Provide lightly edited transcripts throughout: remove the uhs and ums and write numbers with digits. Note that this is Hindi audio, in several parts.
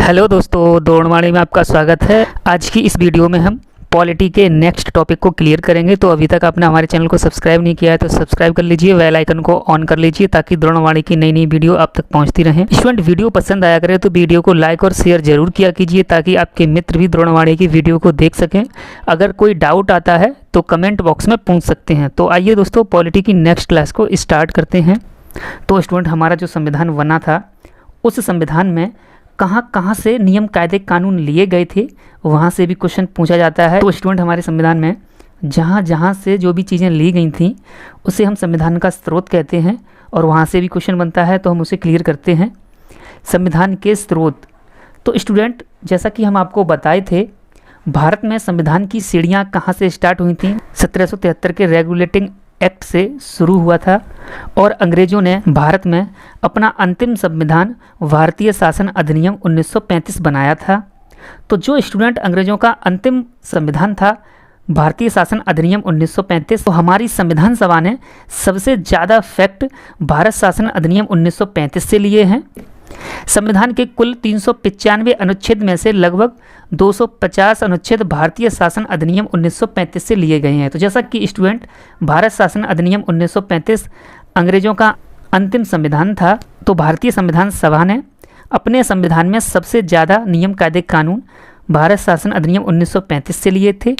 हेलो दोस्तों, दौड़वाणी में आपका स्वागत है। आज की इस वीडियो में हम पॉलिटी के नेक्स्ट टॉपिक को क्लियर करेंगे। तो अभी तक आपने हमारे चैनल को सब्सक्राइब नहीं किया है तो सब्सक्राइब कर लीजिए, बेल आइकन को ऑन कर लीजिए ताकि दौड़वाणी की नई नई वीडियो आप तक पहुंचती रहें। स्टूडेंट, वीडियो पसंद आया करे तो वीडियो को लाइक और शेयर जरूर किया कीजिए ताकि आपके मित्र भी दौड़वाणी की वीडियो को देख सकें। अगर कोई डाउट आता है तो कमेंट बॉक्स में पूछ सकते हैं। तो आइए दोस्तों, पॉलिटी की नेक्स्ट क्लास को स्टार्ट करते हैं। तो स्टूडेंट, हमारा जो संविधान बना था उस संविधान में कहाँ कहाँ से नियम कायदे कानून लिए गए थे वहाँ से भी क्वेश्चन पूछा जाता है। तो स्टूडेंट, हमारे संविधान में जहाँ जहाँ से जो भी चीज़ें ली गई थी उसे हम संविधान का स्रोत कहते हैं और वहाँ से भी क्वेश्चन बनता है तो हम उसे क्लियर करते हैं। संविधान के स्रोत, तो स्टूडेंट जैसा कि हम आपको बताए थे, भारत में संविधान की सीढ़ियाँ कहाँ से स्टार्ट हुई थी। 1773 के रेगुलेटिंग एक्ट से शुरू हुआ था और अंग्रेजों ने भारत में अपना अंतिम संविधान भारतीय शासन अधिनियम 1935 बनाया था। तो जो स्टूडेंट अंग्रेजों का अंतिम संविधान था भारतीय शासन अधिनियम 1935, तो हमारी संविधान सभा ने सबसे ज़्यादा फैक्ट भारत शासन अधिनियम 1935 से लिए हैं। संविधान के कुल 395 अनुच्छेद में से लगभग 250 अनुच्छेद भारतीय शासन अधिनियम 1935 से लिए गए हैं। तो जैसा कि स्टूडेंट, भारत शासन अधिनियम 1935 अंग्रेजों का अंतिम संविधान था, तो भारतीय संविधान सभा ने अपने संविधान में सबसे ज़्यादा नियम कायदे कानून भारत शासन अधिनियम 1935 से लिए थे।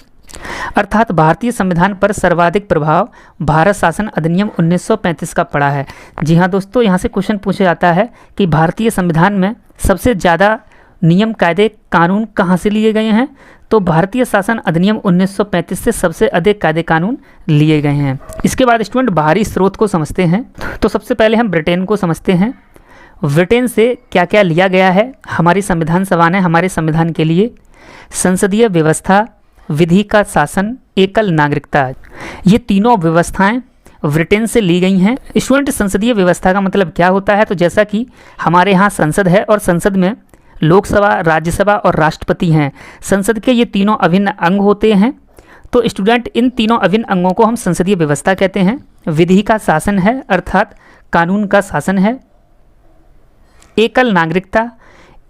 अर्थात भारतीय संविधान पर सर्वाधिक प्रभाव भारत शासन अधिनियम 1935 का पड़ा है। जी हाँ दोस्तों, यहाँ से क्वेश्चन पूछा जाता है कि भारतीय संविधान में सबसे ज़्यादा नियम कायदे कानून कहाँ से लिए गए हैं। तो भारतीय शासन अधिनियम 1935 से सबसे अधिक कायदे कानून लिए गए हैं। इसके बाद स्टूडेंट, बाहरी स्रोत को समझते हैं। तो सबसे पहले हम ब्रिटेन को समझते हैं। ब्रिटेन से क्या क्या लिया गया है हमारी संविधान सभा ने हमारे संविधान के लिए। संसदीय व्यवस्था, विधि का शासन, एकल नागरिकता, ये तीनों व्यवस्थाएं ब्रिटेन से ली गई हैं। स्टूडेंट, संसदीय व्यवस्था का मतलब क्या होता है। तो जैसा कि हमारे यहाँ संसद है और संसद में लोकसभा, राज्यसभा और राष्ट्रपति हैं। संसद के ये तीनों अभिन्न अंग होते हैं। तो स्टूडेंट, इन तीनों अभिन्न अंगों को हम संसदीय व्यवस्था कहते हैं। विधि का शासन है अर्थात कानून का शासन है। एकल नागरिकता,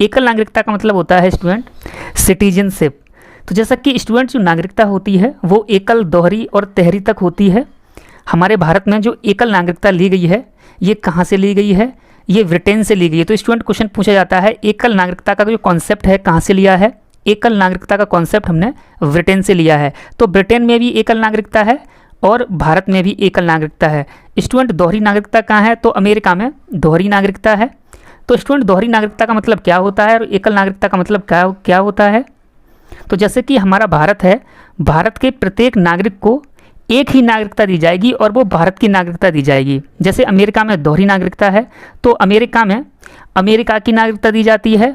एकल नागरिकता का मतलब होता है स्टूडेंट सिटीजनशिप। तो जैसा कि स्टूडेंट, जो नागरिकता होती है वो एकल, दोहरी और तहरी तक होती है। हमारे भारत में जो एकल नागरिकता ली गई है ये कहाँ से ली गई है, ये ब्रिटेन से ली गई है। तो स्टूडेंट, क्वेश्चन पूछा जाता है एकल नागरिकता का जो कॉन्सेप्ट है कहाँ से लिया है। एकल नागरिकता का कॉन्सेप्ट हमने ब्रिटेन से लिया है। तो ब्रिटेन में भी एकल नागरिकता है और भारत में भी एकल नागरिकता है। स्टूडेंट, दोहरी नागरिकता कहाँ है। तो अमेरिका में दोहरी नागरिकता है। तो स्टूडेंट, दोहरी नागरिकता का मतलब क्या होता है और एकल नागरिकता का मतलब क्या होता है। तो जैसे कि हमारा भारत है, भारत के प्रत्येक नागरिक को एक ही नागरिकता दी जाएगी और वो भारत की नागरिकता दी जाएगी। जैसे अमेरिका में दोहरी नागरिकता है तो अमेरिका में अमेरिका की नागरिकता दी जाती है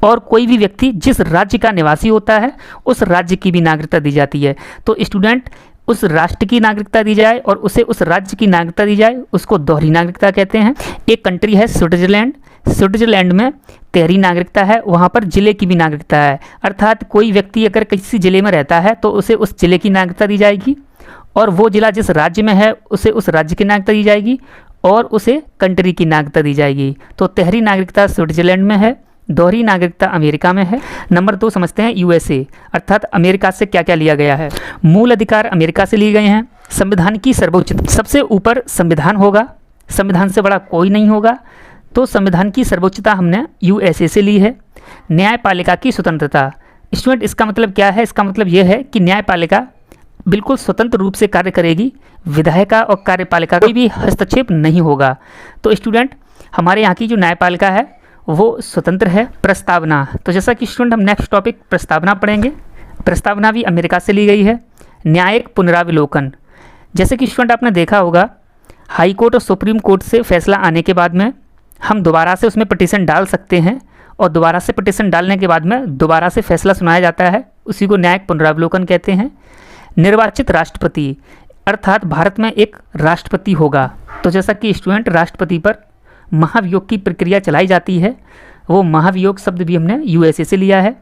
और कोई भी व्यक्ति जिस राज्य का निवासी होता है उस राज्य की भी नागरिकता दी जाती है। तो स्टूडेंट, उस राष्ट्र की नागरिकता दी जाए और उसे उस राज्य की नागरिकता दी जाए उसको दोहरी नागरिकता कहते हैं। एक कंट्री है स्विट्जरलैंड, स्विट्जरलैंड में तहरी नागरिकता है, वहाँ पर ज़िले की भी नागरिकता है। अर्थात कोई व्यक्ति अगर किसी ज़िले में रहता है तो उसे उस ज़िले की नागरिकता दी जाएगी और वो ज़िला जिस राज्य में है उसे उस राज्य की नागरिकता दी जाएगी और उसे कंट्री की नागरिकता दी जाएगी। तो तहरी नागरिकता स्विट्जरलैंड में है, दोहरी नागरिकता अमेरिका में है। नंबर 2 समझते हैं यूएसए, अर्थात अमेरिका से क्या क्या लिया गया है। मूल अधिकार अमेरिका से लिए गए हैं। संविधान की सर्वोच्चता, सबसे ऊपर संविधान होगा, संविधान से बड़ा कोई नहीं होगा। तो संविधान की सर्वोच्चता हमने यूएसए से ली है। न्यायपालिका की स्वतंत्रता, स्टूडेंट इसका मतलब क्या है। इसका मतलब यह है कि न्यायपालिका बिल्कुल स्वतंत्र रूप से कार्य करेगी, विधायिका और कार्यपालिका कोई भी हस्तक्षेप नहीं होगा। तो स्टूडेंट, हमारे यहाँ की जो न्यायपालिका है वो स्वतंत्र है। प्रस्तावना, तो जैसा कि स्टूडेंट हम नेक्स्ट टॉपिक प्रस्तावना पढ़ेंगे, प्रस्तावना भी अमेरिका से ली गई है। न्यायिक पुनरावलोकन, जैसे कि स्टूडेंट आपने देखा होगा हाई कोर्ट और सुप्रीम कोर्ट से फैसला आने के बाद में हम दोबारा से उसमें पिटीशन डाल सकते हैं और दोबारा से पिटीशन डालने के बाद में दोबारा से फैसला सुनाया जाता है, उसी को न्यायिक पुनरावलोकन कहते हैं। निर्वाचित राष्ट्रपति, अर्थात भारत में एक राष्ट्रपति होगा। तो जैसा कि स्टूडेंट राष्ट्रपति पर महाभियोग की प्रक्रिया चलाई जाती है, वो महाभियोग शब्द भी हमने यूएसए से लिया है।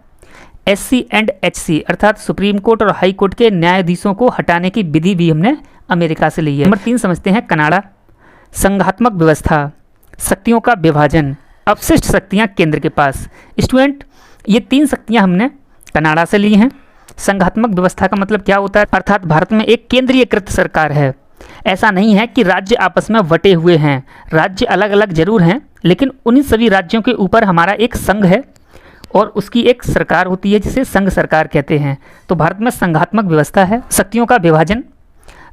एससी एंड एचसी, अर्थात सुप्रीम कोर्ट और हाई कोर्ट के न्यायाधीशों को हटाने की विधि भी हमने अमेरिका से ली है। नंबर 3 समझते हैं कनाडा। संघात्मक व्यवस्था, शक्तियों का विभाजन, अवशिष्ट शक्तियाँ केंद्र के पास। स्टूडेंट, ये 3 शक्तियाँ हमने कनाडा से ली हैं। संघात्मक व्यवस्था का मतलब क्या होता है, अर्थात भारत में एक केंद्रीयकृत सरकार है। ऐसा नहीं है कि राज्य आपस में बटे हुए हैं, राज्य अलग अलग जरूर हैं, लेकिन उन्हीं सभी राज्यों के ऊपर हमारा एक संघ है और उसकी एक सरकार होती है जिसे संघ सरकार कहते हैं। तो भारत में संघात्मक व्यवस्था है। शक्तियों का विभाजन,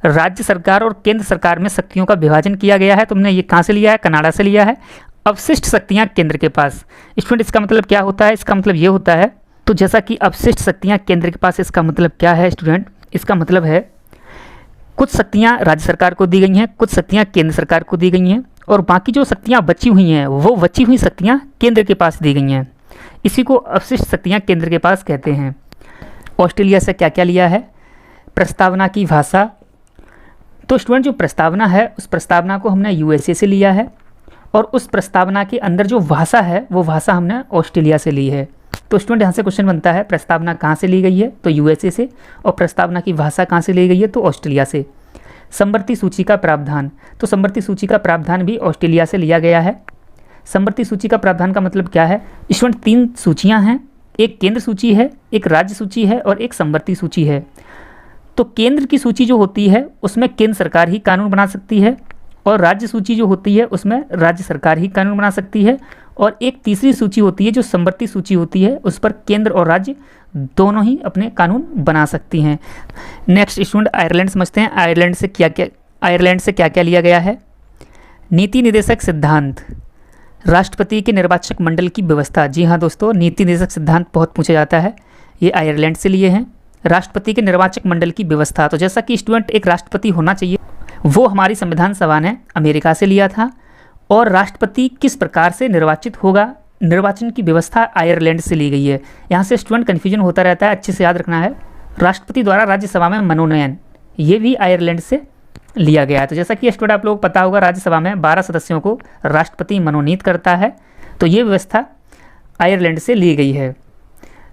राज्य सरकार और केंद्र सरकार में शक्तियों का विभाजन किया गया है। तुमने ये कहाँ से लिया है, कनाडा से लिया है। अवशिष्ट शक्तियाँ केंद्र के पास। स्टूडेंट, इसका मतलब क्या होता है, इसका मतलब ये होता है, तो जैसा कि अवशिष्ट शक्तियाँ केंद्र के पास, इसका मतलब क्या है स्टूडेंट, इसका मतलब है कुछ शक्तियाँ राज्य सरकार को दी गई हैं, कुछ शक्तियाँ केंद्र सरकार को दी गई हैं, और बाकी जो शक्तियाँ बची हुई हैं वो बची हुई शक्तियाँ केंद्र के पास दी गई हैं। इसी को अवशिष्ट शक्तियाँ केंद्र के पास कहते हैं। ऑस्ट्रेलिया से क्या क्या लिया है, प्रस्तावना की भाषा। तो स्टूडेंट, जो प्रस्तावना है उस प्रस्तावना को हमने यूएसए से लिया है, और उस प्रस्तावना के अंदर जो भाषा है वो भाषा हमने ऑस्ट्रेलिया से ली है। तो स्टूडेंट, यहाँ से क्वेश्चन बनता है, प्रस्तावना कहाँ से ली गई है, तो यूएसए से, और प्रस्तावना की भाषा कहाँ से ली गई है, तो ऑस्ट्रेलिया से। समवर्ती सूची का प्रावधान, तो समवर्ती सूची का प्रावधान भी ऑस्ट्रेलिया से लिया गया है। समवर्ती सूची का प्रावधान का मतलब क्या है स्टूडेंट, 3 सूचियाँ हैं, एक केंद्र सूची है, एक राज्य सूची है और एक समवर्ती सूची है। तो केंद्र की सूची जो होती है उसमें केंद्र सरकार ही कानून बना सकती है, और राज्य सूची जो होती है उसमें राज्य सरकार ही कानून बना सकती है, और एक तीसरी सूची होती है जो समवर्ती सूची होती है, उस पर केंद्र और राज्य दोनों ही अपने कानून बना सकती हैं। नेक्स्ट स्टूडेंट, आयरलैंड समझते हैं। आयरलैंड से क्या क्या लिया गया है। नीति निर्देशक सिद्धांत, राष्ट्रपति के निर्वाचक मंडल की व्यवस्था। जी हाँ दोस्तों, नीति निर्देशक सिद्धांत बहुत पूछा जाता है, ये आयरलैंड से लिए हैं। राष्ट्रपति के निर्वाचक मंडल की व्यवस्था, तो जैसा कि स्टूडेंट एक राष्ट्रपति होना चाहिए, वो हमारी संविधान सभा ने अमेरिका से लिया था। और राष्ट्रपति किस प्रकार से निर्वाचित होगा, निर्वाचन की व्यवस्था आयरलैंड से ली गई है। यहाँ से स्टूडेंट कन्फ्यूजन होता रहता है, अच्छे से याद रखना है। राष्ट्रपति द्वारा राज्यसभा में मनोनयन, ये भी आयरलैंड से लिया गया है। तो जैसा कि स्टूडेंट आप लोग पता होगा, राज्यसभा में 12 सदस्यों को राष्ट्रपति मनोनीत करता है, तो ये व्यवस्था आयरलैंड से ली गई है।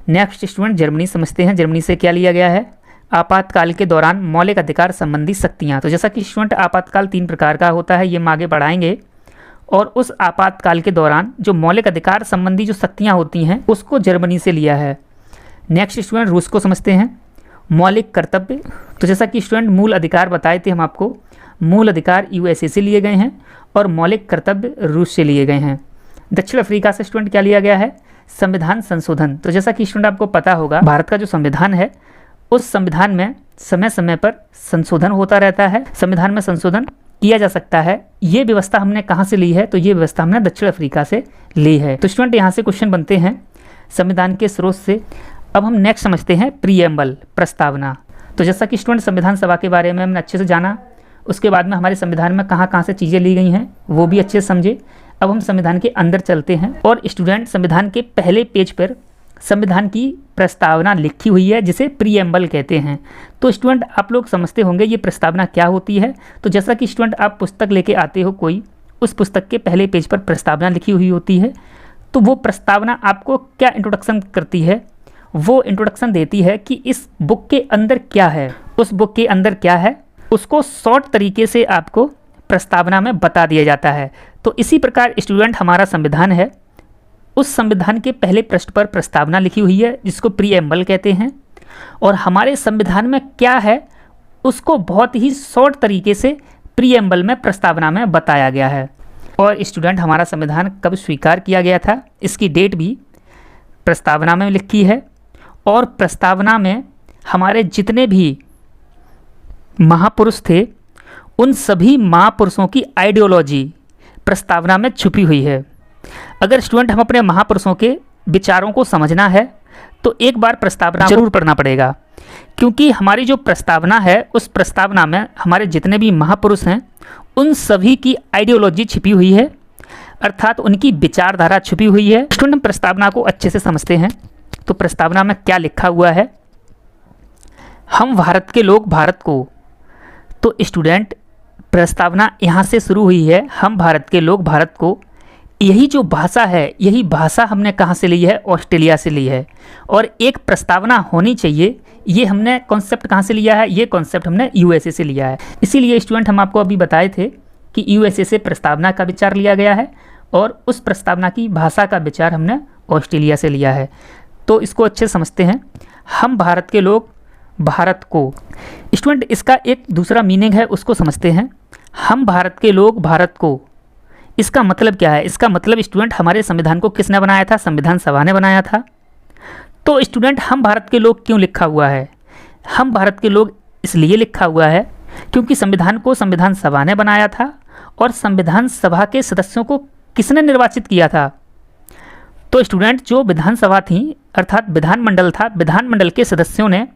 नेक्स्ट स्टूडेंट, जर्मनी समझते हैं। जर्मनी से क्या लिया गया है, आपातकाल के दौरान मौलिक अधिकार संबंधी शक्तियाँ। तो जैसा कि स्टूडेंट आपातकाल 3 प्रकार का होता है, ये हम आगे बढ़ाएंगे, और उस आपातकाल के दौरान जो मौलिक अधिकार संबंधी जो शक्तियाँ होती हैं उसको जर्मनी से लिया है। नेक्स्ट स्टूडेंट, रूस को समझते हैं। मौलिक कर्तव्य, तो जैसा कि स्टूडेंट मूल अधिकार बताए थे हम आपको, मूल अधिकार यूएसए से लिए गए हैं और मौलिक कर्तव्य रूस से लिए गए हैं। दक्षिण अफ्रीका से स्टूडेंट क्या लिया गया है, संविधान संशोधन। तो जैसा कि स्टूडेंट आपको पता होगा, भारत का जो संविधान है उस संविधान में समय समय पर संशोधन होता रहता है, संविधान में संशोधन किया जा सकता है। ये व्यवस्था हमने कहाँ से ली है, तो ये व्यवस्था हमने दक्षिण अफ्रीका से ली है। तो स्टूडेंट यहाँ से क्वेश्चन बनते हैं संविधान के स्रोत से। अब हम नेक्स्ट समझते हैं प्रीएम्बल, प्रस्तावना। तो जैसा कि स्टूडेंट संविधान सभा के बारे में हमने अच्छे से जाना, उसके बाद में हमारे संविधान में कहाँ कहाँ से चीज़ें ली गई हैं वो भी अच्छे से समझे। अब हम संविधान के अंदर चलते हैं, और स्टूडेंट संविधान के पहले पेज पर संविधान की प्रस्तावना लिखी हुई है जिसे प्रीएम्बल कहते हैं। तो स्टूडेंट आप लोग समझते होंगे ये प्रस्तावना क्या होती है। तो जैसा कि स्टूडेंट आप पुस्तक लेके आते हो कोई, उस पुस्तक के पहले पेज पर प्रस्तावना लिखी हुई होती है। तो वो प्रस्तावना आपको क्या इंट्रोडक्शन करती है, वो इंट्रोडक्शन देती है कि इस बुक के अंदर क्या है, उस बुक के अंदर क्या है उसको शॉर्ट तरीके से आपको प्रस्तावना में बता दिया जाता है। तो इसी प्रकार स्टूडेंट हमारा संविधान है, उस संविधान के पहले पृष्ठ पर प्रस्तावना लिखी हुई है जिसको प्रीएम्बल कहते हैं, और हमारे संविधान में क्या है उसको बहुत ही शॉर्ट तरीके से प्रीएम्बल में, प्रस्तावना में बताया गया है। और स्टूडेंट हमारा संविधान कब स्वीकार किया गया था, इसकी डेट भी प्रस्तावना में लिखी है, और प्रस्तावना में हमारे जितने भी महापुरुष थे उन सभी महापुरुषों की आइडियोलॉजी प्रस्तावना में छुपी हुई है। अगर स्टूडेंट हम अपने महापुरुषों के विचारों को समझना है तो एक बार प्रस्तावना जरूर पढ़ना पड़ेगा, क्योंकि हमारी जो प्रस्तावना है उस प्रस्तावना में हमारे जितने भी महापुरुष हैं उन सभी की आइडियोलॉजी छिपी हुई है, अर्थात उनकी विचारधारा छुपी हुई है। स्टूडेंट प्रस्तावना को अच्छे से समझते हैं। तो प्रस्तावना में क्या लिखा हुआ है, हम भारत के लोग भारत को। तो स्टूडेंट प्रस्तावना यहाँ से शुरू हुई है, हम भारत के लोग भारत को। यही जो भाषा है, यही भाषा हमने कहाँ से ली है, ऑस्ट्रेलिया से ली है। और एक प्रस्तावना होनी चाहिए, ये हमने कॉन्सेप्ट कहाँ से लिया है, ये कॉन्सेप्ट हमने यूएसए से लिया है। इसीलिए स्टूडेंट हम आपको अभी बताए थे कि यूएसए से प्रस्तावना का विचार लिया गया है, और उस प्रस्तावना की भाषा का विचार हमने ऑस्ट्रेलिया से लिया है। तो इसको अच्छे समझते हैं। हम भारत के लोग भारत को, स्टूडेंट इसका एक दूसरा मीनिंग है उसको समझते हैं। हम भारत के लोग भारत को, इसका मतलब क्या है? इसका मतलब स्टूडेंट हमारे संविधान को किसने बनाया था? संविधान सभा ने बनाया था। तो स्टूडेंट हम भारत के लोग क्यों लिखा हुआ है? हम भारत के लोग इसलिए लिखा हुआ है क्योंकि संविधान को संविधान सभा ने बनाया था और संविधान सभा के सदस्यों को किसने निर्वाचित किया था? तो स्टूडेंट जो विधानसभा थी अर्थात विधानमंडल था, विधानमंडल के सदस्यों ने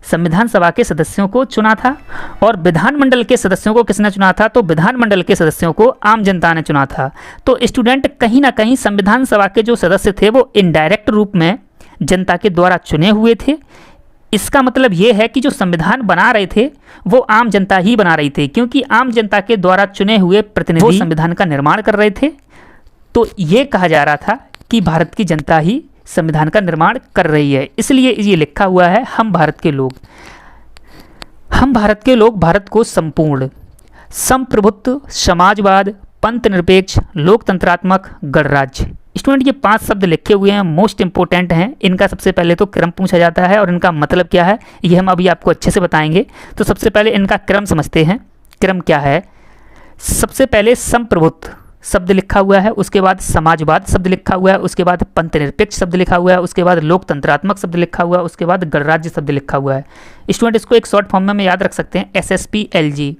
संविधान सभा के सदस्यों को चुना था। और विधानमंडल के सदस्यों को किसने चुना था? तो विधानमंडल के सदस्यों को आम जनता ने चुना था। तो स्टूडेंट कहीं ना कहीं संविधान सभा के जो सदस्य थे वो इनडायरेक्ट रूप में जनता के द्वारा चुने हुए थे। इसका मतलब ये है कि जो संविधान बना रहे थे वो आम जनता ही बना रही थी, क्योंकि आम जनता के द्वारा चुने हुए प्रतिनिधि संविधान का निर्माण कर रहे थे। तो ये कहा जा रहा था कि भारत की जनता ही संविधान का निर्माण कर रही है, इसलिए ये लिखा हुआ है हम भारत के लोग। हम भारत के लोग भारत को संपूर्ण संप्रभुत्व, समाजवाद, पंथ निरपेक्ष, लोकतंत्रात्मक, गणराज्य, स्टूडेंट ये 5 शब्द लिखे हुए हैं, मोस्ट इंपॉर्टेंट हैं। इनका सबसे पहले तो क्रम पूछा जाता है और इनका मतलब क्या है ये हम अभी आपको अच्छे से बताएंगे। तो सबसे पहले इनका क्रम समझते हैं। क्रम क्या है? सबसे पहले संप्रभुत्व शब्द लिखा हुआ है, उसके बाद समाजवाद शब्द लिखा हुआ है, उसके बाद पंथ निरपेक्ष शब्द लिखा हुआ है, उसके बाद लोकतंत्रात्मक शब्द लिखा हुआ है, उसके बाद गणराज्य शब्द लिखा हुआ है। स्टूडेंट इसको एक शॉर्ट फॉर्म में याद रख सकते हैं, SSPLG।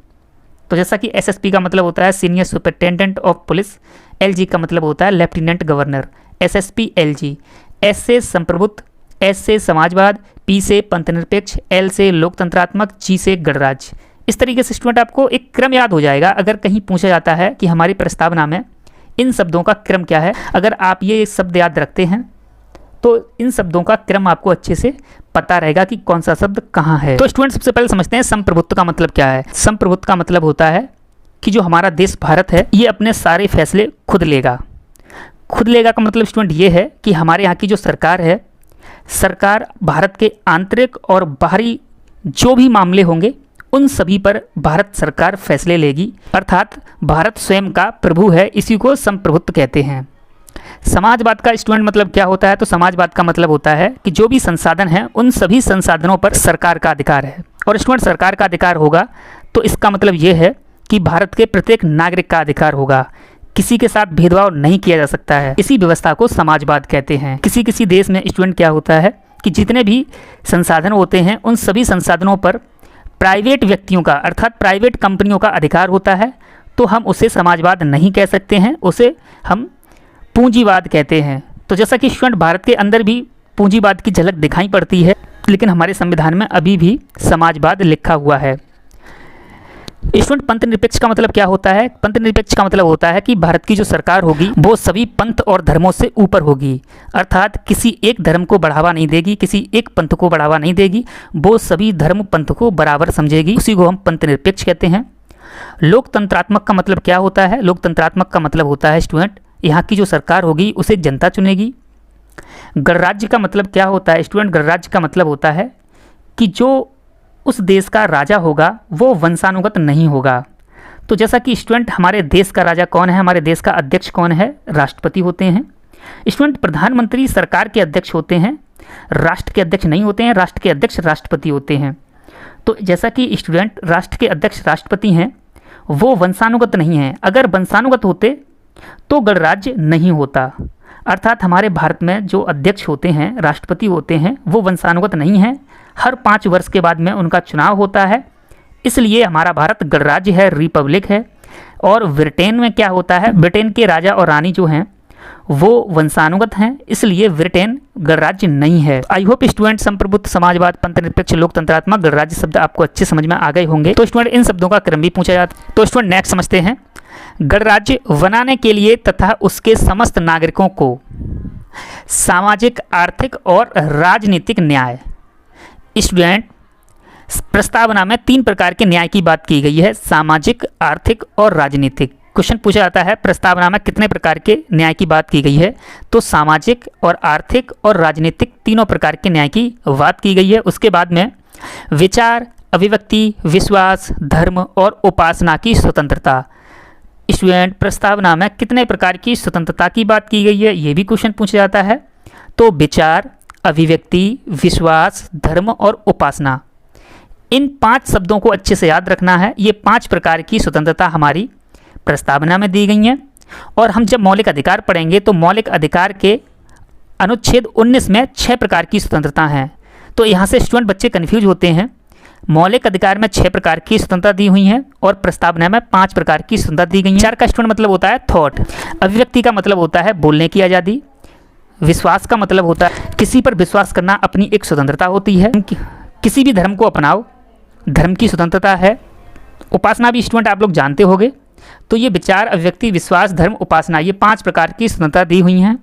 तो जैसा कि SSP का मतलब होता है senior superintendent of police, LG का मतलब होता है लेफ्टिनेंट गवर्नर। SSPLG, S से संप्रभुत्व, S से समाजवाद, P से पंथनिरपेक्ष, L से लोकतंत्रात्मक, G से गणराज्य। इस तरीके से स्टूडेंट आपको एक क्रम याद हो जाएगा। अगर कहीं पूछा जाता है कि हमारी प्रस्तावना में इन शब्दों का क्रम क्या है, अगर आप ये शब्द याद रखते हैं तो इन शब्दों का क्रम आपको अच्छे से पता रहेगा कि कौन सा शब्द कहाँ है। तो स्टूडेंट सबसे पहले समझते हैं संप्रभुत्व का मतलब क्या है। संप्रभुत्व का मतलब होता है कि जो हमारा देश भारत है ये अपने सारे फैसले खुद लेगा। खुद लेगा का मतलब स्टूडेंट ये है कि हमारे यहाँ की जो सरकार है, सरकार भारत के आंतरिक और बाहरी जो भी मामले होंगे उन सभी पर भारत सरकार फैसले लेगी, अर्थात भारत स्वयं का प्रभु है। इसी को संप्रभुत्व कहते हैं। समाजवाद का स्टूडेंट मतलब क्या होता है? तो समाजवाद का मतलब होता है कि जो भी संसाधन है उन सभी संसाधनों पर सरकार का अधिकार है। और स्टूडेंट सरकार का अधिकार होगा तो इसका मतलब ये है कि भारत के प्रत्येक नागरिक का अधिकार होगा, किसी के साथ भेदभाव नहीं किया जा सकता है। इसी व्यवस्था को समाजवाद कहते हैं। किसी किसी देश में स्टूडेंट क्या होता है कि जितने भी संसाधन होते हैं उन सभी संसाधनों पर प्राइवेट व्यक्तियों का अर्थात प्राइवेट कंपनियों का अधिकार होता है। तो हम उसे समाजवाद नहीं कह सकते हैं, उसे हम पूंजीवाद कहते हैं। तो जैसा कि स्टूडेंट भारत के अंदर भी पूंजीवाद की झलक दिखाई पड़ती है, लेकिन हमारे संविधान में अभी भी समाजवाद लिखा हुआ है। स्टूडेंट पंथ निरपेक्ष का मतलब क्या होता है? पंथ निरपेक्ष का मतलब होता है कि भारत की जो सरकार होगी वो सभी पंथ और धर्मों से ऊपर होगी, अर्थात किसी एक धर्म को बढ़ावा नहीं देगी, किसी एक पंथ को बढ़ावा नहीं देगी, वो सभी धर्म पंथ को बराबर समझेगी। उसी को हम पंथ निरपेक्ष कहते हैं। लोकतंत्रात्मक का मतलब क्या होता है? लोकतंत्रात्मक का मतलब होता है स्टूडेंट यहाँ की जो सरकार होगी उसे जनता चुनेगी। गणराज्य का मतलब क्या होता है? स्टूडेंट गणराज्य का मतलब होता है कि जो उस देश का राजा होगा वो वंशानुगत नहीं होगा। तो जैसा कि स्टूडेंट हमारे देश का राजा कौन है, हमारे देश का अध्यक्ष कौन है? राष्ट्रपति होते हैं। स्टूडेंट प्रधानमंत्री सरकार के अध्यक्ष होते हैं, राष्ट्र के अध्यक्ष नहीं होते हैं। राष्ट्र के अध्यक्ष राष्ट्रपति होते हैं। तो जैसा कि स्टूडेंट राष्ट्र के अध्यक्ष राष्ट्रपति हैं वो वंशानुगत नहीं हैं। अगर वंशानुगत होते तो गणराज्य नहीं होता, अर्थात हमारे भारत में जो अध्यक्ष होते हैं, राष्ट्रपति होते हैं, वो वंशानुगत नहीं हैं। हर 5 वर्ष के बाद में उनका चुनाव होता है, इसलिए हमारा भारत गणराज्य है, रिपब्लिक है। और ब्रिटेन में क्या होता है? ब्रिटेन के राजा और रानी जो हैं वो वंशानुगत हैं, इसलिए ब्रिटेन गणराज्य नहीं है। आई होप स्टूडेंट संप्रभुत्व, समाजवाद, पंथ निरपेक्ष, लोकतंत्रात्मक, गणराज्य शब्द आपको अच्छे समझ में आ गए होंगे। तो स्टूडेंट इन शब्दों का क्रम भी पूछा जाता है। तो स्टूडेंट नेक्स्ट समझते हैं। गणराज्य बनाने के लिए तथा उसके समस्त नागरिकों को सामाजिक, आर्थिक और राजनीतिक न्याय। स्टूडेंट प्रस्तावना में 3 प्रकार के न्याय की बात की गई है, सामाजिक, आर्थिक और राजनीतिक। क्वेश्चन पूछा जाता है प्रस्तावना में कितने प्रकार के न्याय की बात की गई है? तो सामाजिक और आर्थिक और राजनीतिक तीनों प्रकार के न्याय की बात की गई है। उसके बाद में विचार, अभिव्यक्ति, विश्वास, धर्म और उपासना की स्वतंत्रता। स्टूडेंट प्रस्तावना में कितने प्रकार की स्वतंत्रता की बात की गई है, ये भी क्वेश्चन पूछा जाता है। तो विचार, अभिव्यक्ति, विश्वास, धर्म और उपासना, इन 5 शब्दों को अच्छे से याद रखना है। ये 5 प्रकार की स्वतंत्रता हमारी प्रस्तावना में दी गई हैं। और हम जब मौलिक अधिकार पढ़ेंगे तो मौलिक अधिकार के अनुच्छेद 19 में 6 प्रकार की स्वतंत्रता हैं। तो यहाँ से स्टूडेंट बच्चे कन्फ्यूज होते हैं। मौलिक अधिकार में 6 प्रकार की स्वतंत्रता दी हुई है और प्रस्तावना में 5 प्रकार की स्वतंत्रता दी गई है। विचार का स्टूडेंट मतलब होता है थॉट, अभिव्यक्ति का मतलब होता है बोलने की आज़ादी, विश्वास का मतलब होता है किसी पर विश्वास करना अपनी एक स्वतंत्रता होती है, किसी भी धर्म को अपनाओ, धर्म की स्वतंत्रता है। उपासना भी स्टूडेंट आप लोग जानते होंगे। तो ये विचार, अभिव्यक्ति, विश्वास, धर्म, उपासना, ये 5 प्रकार की स्वतंत्रता दी हुई हैं।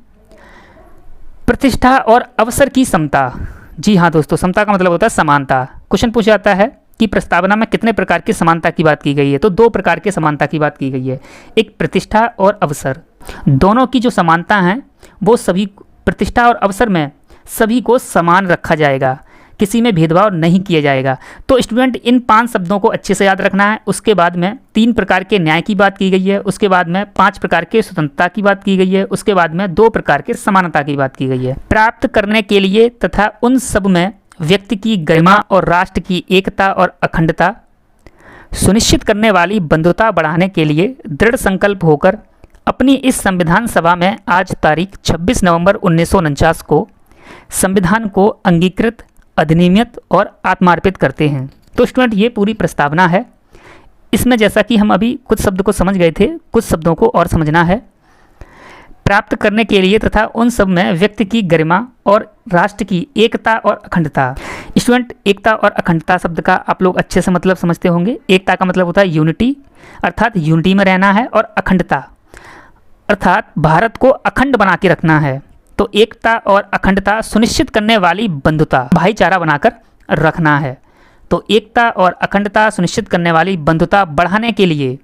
प्रतिष्ठा और अवसर की समता, जी हाँ दोस्तों, समता का मतलब होता है समानता। क्वेश्चन पूछा जाता है कि प्रस्तावना में कितने प्रकार की समानता की बात की गई है, तो 2 प्रकार के समानता की बात की गई है, एक प्रतिष्ठा और अवसर। दोनों की जो समानता हैं वो सभी, प्रतिष्ठा और अवसर में सभी को समान रखा जाएगा, किसी में भेदभाव नहीं किया जाएगा। तो स्टूडेंट इन 5 शब्दों को अच्छे से याद रखना है। उसके बाद में 3 प्रकार के न्याय की बात की गई है, उसके बाद में 5 प्रकार के स्वतंत्रता की बात की गई है, उसके बाद में 2 प्रकार के समानता की बात की गई है। प्राप्त करने के लिए तथा उन सब में व्यक्ति की गरिमा और राष्ट्र की एकता और अखंडता सुनिश्चित करने वाली बंधुता बढ़ाने के लिए दृढ़ संकल्प होकर अपनी इस संविधान सभा में आज तारीख 26 नवंबर 1949 को संविधान को अंगीकृत, अधिनियमित और आत्मार्पित करते हैं। तो स्टूडेंट ये पूरी प्रस्तावना है। इसमें जैसा कि हम अभी कुछ शब्द को समझ गए थे, कुछ शब्दों को और समझना है। प्राप्त करने के लिए तथा उन सब में व्यक्ति की गरिमा और राष्ट्र की एकता और अखंडता। स्टूडेंट एकता और अखंडता शब्द का आप लोग अच्छे से मतलब समझते होंगे। एकता का मतलब होता है यूनिटी, अर्थात यूनिटी में रहना है, और अखंडता अर्थात भारत को अखंड बना के रखना है। तो एकता और अखंडता सुनिश्चित करने वाली बंधुता, भाईचारा बनाकर रखना है। तो एकता और अखंडता सुनिश्चित करने वाली बंधुता बढ़ाने के लिए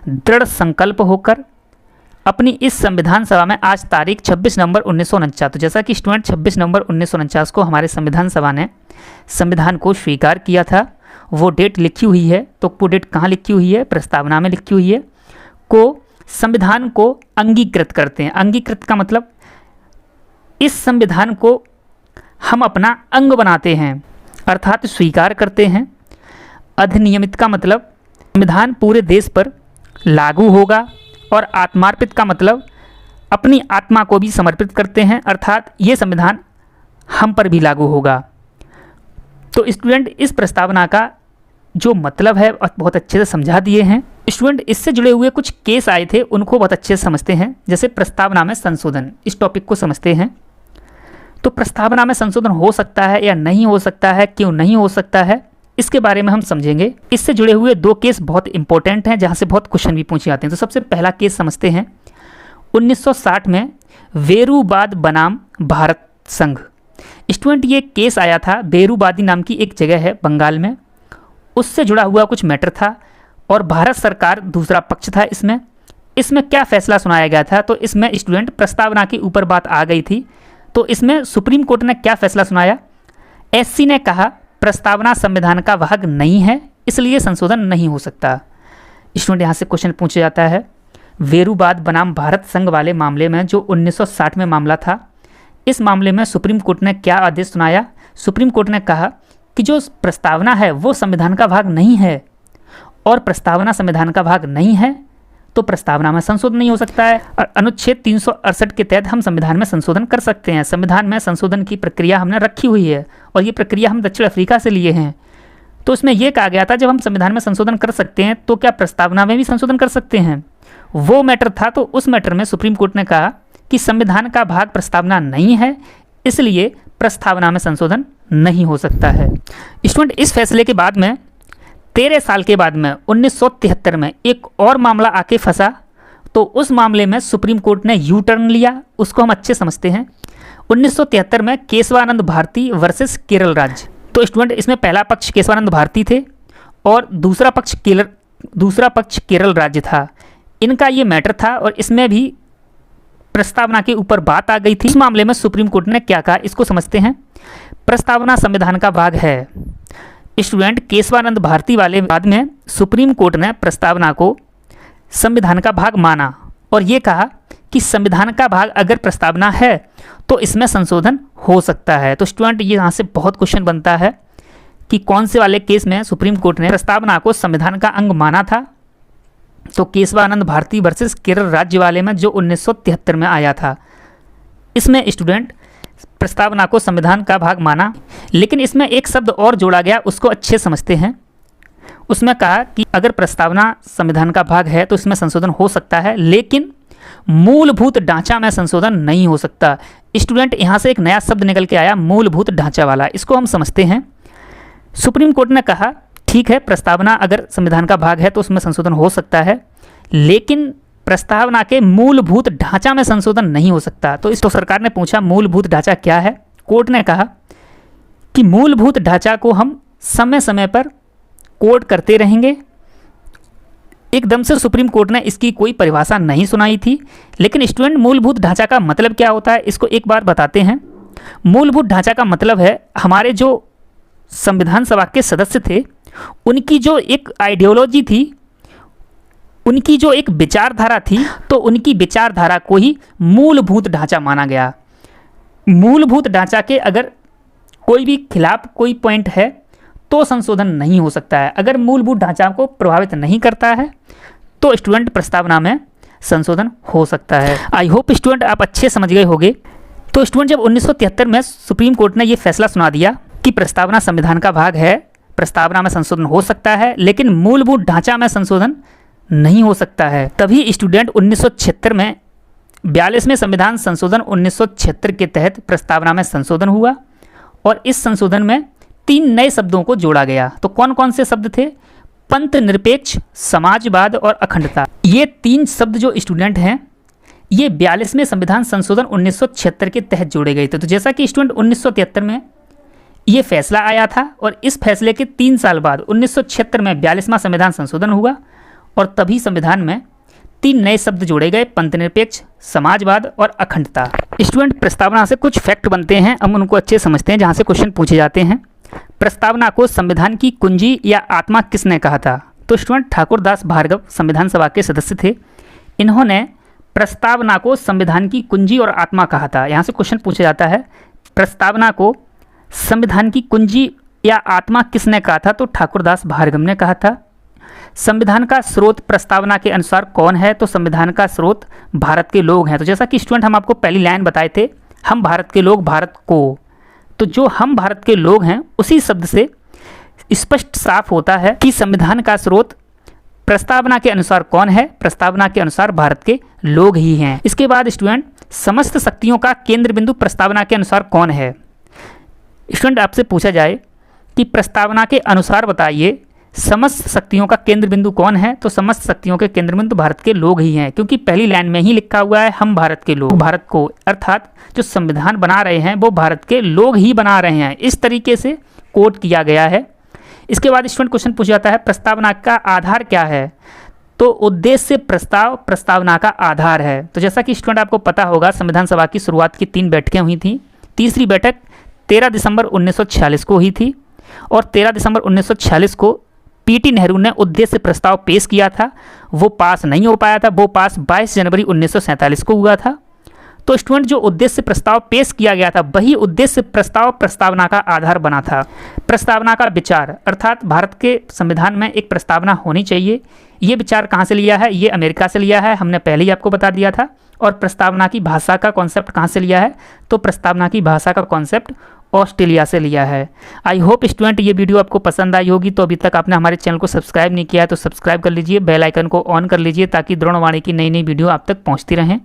दृढ़ संकल्प होकर अपनी इस संविधान सभा में आज तारीख 26 नवंबर 1949, तो जैसा कि स्टूडेंट 26 नवंबर 1949 को हमारे संविधान सभा ने संविधान को स्वीकार किया था, वो डेट लिखी हुई है। तो वो डेट कहाँ लिखी हुई है? प्रस्तावना में लिखी हुई है। को संविधान को अंगीकृत करते हैं। अंगीकृत का मतलब इस संविधान को हम अपना अंग बनाते हैं, अर्थात स्वीकार करते हैं। अधिनियमित का मतलब संविधान पूरे देश पर लागू होगा, और आत्मार्पित का मतलब अपनी आत्मा को भी समर्पित करते हैं, अर्थात ये संविधान हम पर भी लागू होगा। तो स्टूडेंट इस प्रस्तावना का जो मतलब है बहुत अच्छे से समझा दिए हैं। स्टूडेंट इससे जुड़े हुए कुछ केस आए थे, उनको बहुत अच्छे से समझते हैं। जैसे प्रस्तावना में संशोधन, इस टॉपिक को समझते हैं। तो प्रस्तावना में संशोधन हो सकता है या नहीं हो सकता है, क्यों नहीं हो सकता है, इसके बारे में हम समझेंगे। इससे जुड़े हुए 2 केस बहुत इंपॉर्टेंट हैं, जहाँ से बहुत क्वेश्चन भी पूछे जाते हैं। तो सबसे पहला केस समझते हैं। 1960 में वेरुबाद बनाम भारत संघ। स्टूडेंट ये केस आया था, बेरूबादी नाम की एक जगह है बंगाल में, उससे जुड़ा हुआ कुछ मैटर था, और भारत सरकार दूसरा पक्ष था। इसमें क्या फैसला सुनाया गया था? तो इसमें स्टूडेंट प्रस्तावना के ऊपर बात आ गई थी। तो इसमें सुप्रीम कोर्ट ने क्या फैसला सुनाया? एससी ने कहा प्रस्तावना संविधान का भाग नहीं है, इसलिए संशोधन नहीं हो सकता। स्टूडेंट यहाँ से क्वेश्चन पूछा जाता है, वेरुबाद बनाम भारत संघ वाले मामले में जो 1960 में मामला था, इस मामले में सुप्रीम कोर्ट ने क्या आदेश सुनाया? सुप्रीम कोर्ट ने कहा कि जो प्रस्तावना है वो संविधान का भाग नहीं है, और प्रस्तावना संविधान का भाग नहीं है तो प्रस्तावना में संशोधन नहीं हो सकता है। और अनुच्छेद 368 के तहत हम संविधान में संशोधन कर सकते हैं। संविधान में संशोधन की प्रक्रिया हमने रखी हुई है, और ये प्रक्रिया हम दक्षिण अफ्रीका से लिए हैं। तो इसमें यह कहा गया था जब हम संविधान में संशोधन कर सकते हैं तो क्या प्रस्तावना में भी संशोधन कर सकते हैं? वो मैटर था। तो उस मैटर में सुप्रीम कोर्ट ने कहा कि संविधान का भाग प्रस्तावना नहीं है, इसलिए प्रस्तावना में संशोधन नहीं हो सकता है। स्टूडेंट इस फैसले के बाद में 13 साल के बाद में 1973 में एक और मामला आके फंसा। तो उस मामले में सुप्रीम कोर्ट ने यू टर्न लिया, उसको हम अच्छे समझते हैं। 1973 में केशवानंद भारती वर्सेस केरल राज्य। तो स्टूडेंट इसमें पहला पक्ष केशवानंद भारती थे और दूसरा पक्ष केरल राज्य था। इनका ये मैटर था और इसमें भी प्रस्तावना के ऊपर बात आ गई थी। इस मामले में सुप्रीम कोर्ट ने क्या कहा, इसको समझते हैं। प्रस्तावना संविधान का भाग है। स्टूडेंट केशवानंद भारती वाले बाद में सुप्रीम कोर्ट ने प्रस्तावना को संविधान का भाग माना और ये कहा कि संविधान का भाग अगर प्रस्तावना है तो इसमें संशोधन हो सकता है। तो स्टूडेंट ये यहाँ से बहुत क्वेश्चन बनता है कि कौन से वाले केस में सुप्रीम कोर्ट ने प्रस्तावना को संविधान का अंग माना था। तो केशवानंद भारती वर्सेस केरल राज्य वाले में जो 1973 में आया था, इसमें स्टूडेंट प्रस्तावना को संविधान का भाग माना, लेकिन इसमें एक शब्द और जोड़ा गया, उसको अच्छे समझते हैं। उसमें कहा कि अगर प्रस्तावना संविधान का भाग है तो इसमें संशोधन हो सकता है, लेकिन मूलभूत ढांचा में संशोधन नहीं हो सकता। स्टूडेंट यहाँ से एक नया शब्द निकल के आया, मूलभूत ढांचा वाला। इसको हम समझते हैं। सुप्रीम कोर्ट ने कहा ठीक है, प्रस्तावना अगर संविधान का भाग है तो उसमें संशोधन हो सकता है, लेकिन प्रस्तावना के मूलभूत ढांचा में संशोधन नहीं हो सकता। तो सरकार ने पूछा मूलभूत ढांचा क्या है। कोर्ट ने कहा कि मूलभूत ढांचा को हम समय समय पर कोड करते रहेंगे। एकदम से सुप्रीम कोर्ट ने इसकी कोई परिभाषा नहीं सुनाई थी, लेकिन स्टूडेंट मूलभूत ढांचा का मतलब क्या होता है इसको एक बार बताते हैं। मूलभूत ढांचा का मतलब है हमारे जो संविधान सभा के सदस्य थे उनकी जो एक आइडियोलॉजी थी, उनकी जो एक विचारधारा थी, तो उनकी विचारधारा को ही मूलभूत ढांचा माना गया। मूलभूत ढांचा के अगर कोई भी खिलाफ कोई पॉइंट है तो संशोधन नहीं हो सकता है। अगर मूलभूत ढांचा को प्रभावित नहीं करता है तो स्टूडेंट प्रस्तावना में संशोधन हो सकता है। आई होप स्टूडेंट आप अच्छे समझ गए होंगे। तो स्टूडेंट जब 1973 में सुप्रीम कोर्ट ने ये फैसला सुना दिया कि प्रस्तावना संविधान का भाग है, प्रस्तावना में संशोधन हो सकता है, लेकिन मूलभूत ढांचा में संशोधन नहीं हो सकता है, तभी स्टूडेंट 1976 में 42वें संविधान संशोधन 1976 के तहत प्रस्तावना में संशोधन हुआ और इस संशोधन में 3 नए शब्दों को जोड़ा गया। तो कौन कौन से शब्द थे? पंथ निरपेक्ष, समाजवाद और अखंडता। ये 3 शब्द जो स्टूडेंट हैं ये 42वें संविधान संशोधन 1976 के तहत जोड़े गए थे। तो जैसा कि स्टूडेंट 1973 में ये फैसला आया था और इस फैसले के 3 साल बाद 1976 में 42वां संविधान संशोधन हुआ और तभी संविधान में 3 नए शब्द जोड़े गए, पंथनिरपेक्ष, समाजवाद और अखंडता। स्टूडेंट प्रस्तावना से कुछ फैक्ट बनते हैं, हम उनको अच्छे समझते हैं जहाँ से क्वेश्चन पूछे जाते हैं। प्रस्तावना को संविधान की कुंजी या आत्मा किसने कहा था? तो स्टूडेंट ठाकुर दास भार्गव संविधान सभा के सदस्य थे। इन्होंने प्रस्तावना को संविधान की कुंजी और आत्मा कहा था। यहाँ से क्वेश्चन पूछा जाता है प्रस्तावना को संविधान की कुंजी या आत्मा किसने कहा था? तो ठाकुर दास भार्गव ने कहा था। संविधान का स्रोत प्रस्तावना के अनुसार कौन है? तो संविधान का स्रोत भारत के लोग हैं। तो जैसा कि स्टूडेंट हम आपको पहली लाइन बताए थे, हम भारत के लोग भारत को, तो जो हम भारत के लोग हैं उसी शब्द से स्पष्ट साफ होता है कि संविधान का स्रोत प्रस्तावना के अनुसार कौन है? प्रस्तावना के अनुसार भारत के लोग ही हैं। इसके बाद स्टूडेंट समस्त शक्तियों का केंद्र बिंदु प्रस्तावना के अनुसार कौन है? स्टूडेंट आपसे पूछा जाए कि प्रस्तावना के अनुसार बताइए समस्त शक्तियों का केंद्र बिंदु कौन है? तो समस्त शक्तियों के केंद्र बिंदु भारत के लोग ही हैं, क्योंकि पहली लाइन में ही लिखा हुआ है हम भारत के लोग, भारत को, अर्थात जो संविधान बना रहे हैं वो भारत के लोग ही बना रहे हैं। इस तरीके से कोट किया गया है। इसके बाद स्टूडेंट क्वेश्चन पूछा जाता है प्रस्तावना का आधार क्या है? तो उद्देश्य प्रस्ताव प्रस्तावना का आधार है। तो जैसा कि स्टूडेंट आपको पता होगा संविधान सभा की शुरुआत की 3 बैठकें हुई थी। तीसरी बैठक 13 दिसंबर 1946 को हुई थी और 13 दिसंबर 1946 को पीटी नेहरू ने उद्देश्य प्रस्ताव पेश किया था, वो पास नहीं हो पाया था, वो पास 22 जनवरी 1947 को हुआ था। तो स्टूडेंट जो उद्देश्य प्रस्ताव पेश किया गया था वही उद्देश्य प्रस्ताव प्रस्तावना का आधार बना था। प्रस्तावना का विचार अर्थात भारत के संविधान में एक प्रस्तावना होनी चाहिए, ये विचार कहाँ से लिया है? ये अमेरिका से लिया है, हमने पहले ही आपको बता दिया था। और प्रस्तावना की भाषा का कॉन्सेप्ट कहाँ से लिया है? तो प्रस्तावना की भाषा का कॉन्सेप्ट ऑस्ट्रेलिया से लिया है। आई होप स्टूडेंट ये वीडियो आपको पसंद आई होगी। तो अभी तक आपने हमारे चैनल को सब्सक्राइब नहीं किया है तो सब्सक्राइब कर लीजिए, बेल आइकन को ऑन कर लीजिए ताकि द्रोणवाणी की नई नई वीडियो आप तक पहुंचती रहें।